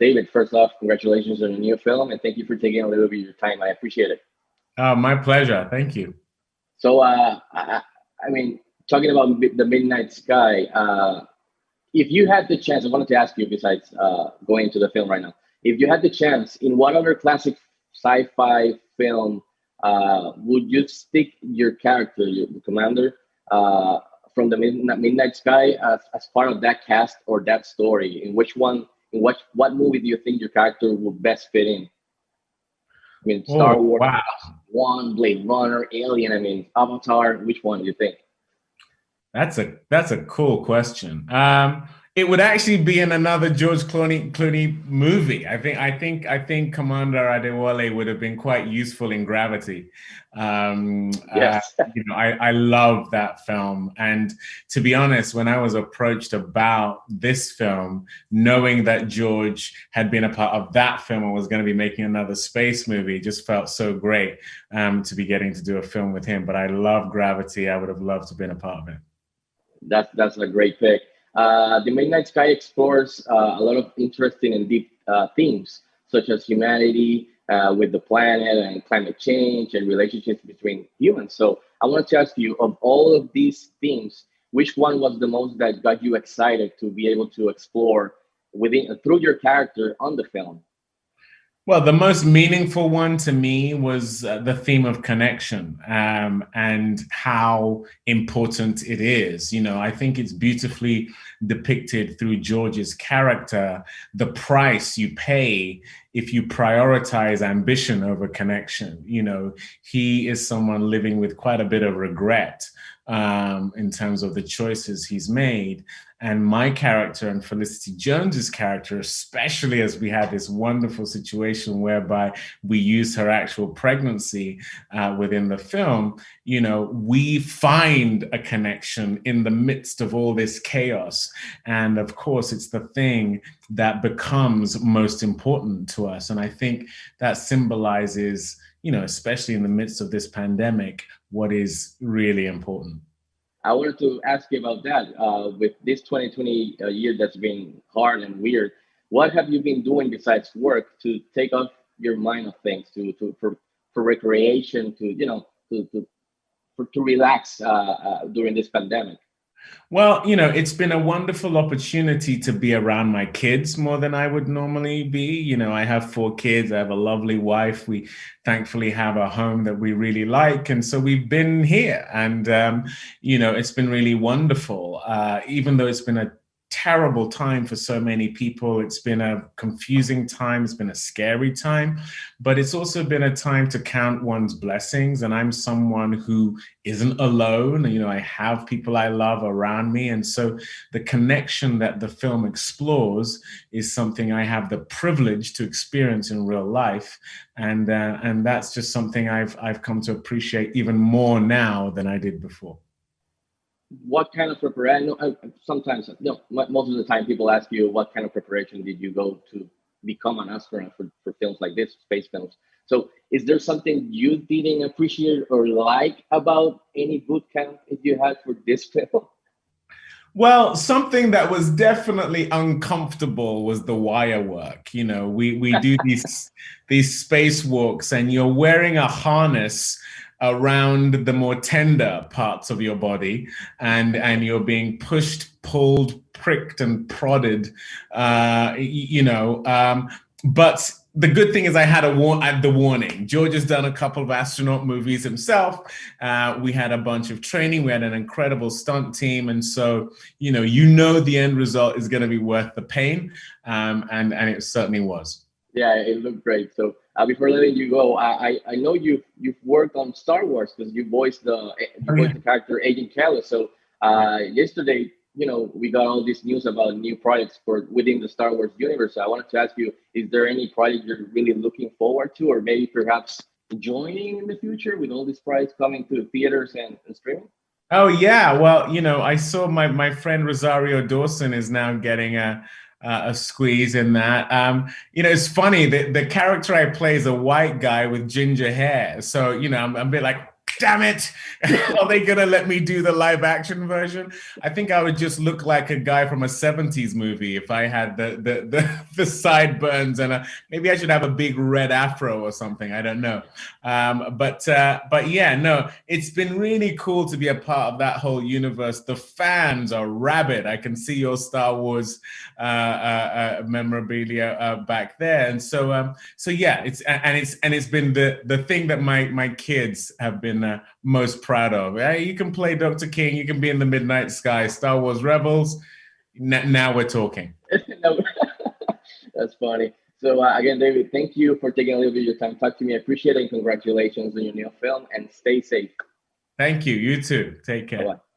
David, first off, congratulations on a new film, and thank you for taking a little bit of your time. I appreciate it. My pleasure. Thank you. So, I mean, talking about the Midnight Sky, if you had the chance, I wanted to ask you, besides going into the film right now, if you had the chance, in what other classic sci-fi film would you stick your character, the commander, uh, from the Midnight Sky as part of that cast or that story? In which one, in what movie do you think your character would best fit in? I mean, Oh, Star Wars, wow. One, Blade Runner, Alien. I mean, Avatar. Which one do you think? That's a cool question. It would actually be in another George Clooney movie. I think Commander Adewale would have been quite useful in Gravity. Um, uh, Yes. I love that film, and to be honest, when I was approached about this film, knowing that George had been a part of that film and was going to be making another space movie, it just felt so great to be getting to do a film with him. But I love Gravity. I would have loved to have been a part of it. That's a great pick. The Midnight Sky explores a lot of interesting and deep themes, such as humanity with the planet and climate change and relationships between humans. So I wanted to ask you, of all of these themes, which one was the most that got you excited to be able to explore within through your character on the film? Well, the most meaningful one to me was the theme of connection and how important it is. I think it's beautifully depicted through George's character, the price you pay if you prioritize ambition over connection. He is someone living with quite a bit of regret in terms of the choices he's made. And my character and Felicity Jones's character, especially as we had this wonderful situation whereby we used her actual pregnancy within the film, we find a connection in the midst of all this chaos. And of course, it's the thing that becomes most important to us. And I think that symbolizes, especially in the midst of this pandemic, what is really important. I wanted to ask you about that. With this 2020 year that's been hard and weird, what have you been doing besides work to take off your mind of things, for recreation, to relax during this pandemic? Well, it's been a wonderful opportunity to be around my kids more than I would normally be. I have four kids. I have a lovely wife. We thankfully have a home that we really like. And so we've been here and, it's been really wonderful. Even though it's been a terrible time for so many people. It's been a confusing time. It's been a scary time, but it's also been a time to count one's blessings. And I'm someone who isn't alone. I have people I love around me. And so the connection that the film explores is something I have the privilege to experience in real life. And that's just something I've come to appreciate even more now than I did before. What kind of preparation? Sometimes, most of the time, people ask you, what kind of preparation did you go to become an astronaut for films like this, space films? So, is there something you didn't appreciate or like about any boot camp that you had for this film? Well, something that was definitely uncomfortable was the wire work. We do these spacewalks, and you're wearing a harness around the more tender parts of your body, and you're being pushed, pulled, pricked, and prodded. But the good thing is I had the warning. George has done a couple of astronaut movies himself. We had a bunch of training. We had an incredible stunt team. And so, the end result is going to be worth the pain. And it certainly was. Yeah, it looked great. So before letting you go, I know you've worked on Star Wars because you Oh, voiced yeah. the character Agent Kala. So yesterday, we got all this news about new projects for within the Star Wars universe. So I wanted to ask you, is there any project you're really looking forward to, or maybe perhaps joining in the future with all these projects coming to theaters and streaming? Oh yeah, well, I saw my friend Rosario Dawson is now getting a squeeze in that. It's funny the character I play is a white guy with ginger hair, so I'm a bit like damn it, are they gonna let me do the live action version? I think I would just look like a guy from a 70s movie if I had the sideburns and maybe I should have a big red afro or something. I don't know. But yeah, no, it's been really cool to be a part of that whole universe. The fans are rabid. I can see your Star Wars memorabilia back there, and so yeah, it's been the thing that my kids have been most proud of. You can play Dr. King, you can be in the Midnight Sky, Star Wars Rebels. Now we're talking. No, that's funny. So again, David, thank you for taking a little bit of your time to talk to me. I appreciate it, and congratulations on your new film, and stay safe. Thank you. You too. Take care. Bye-bye.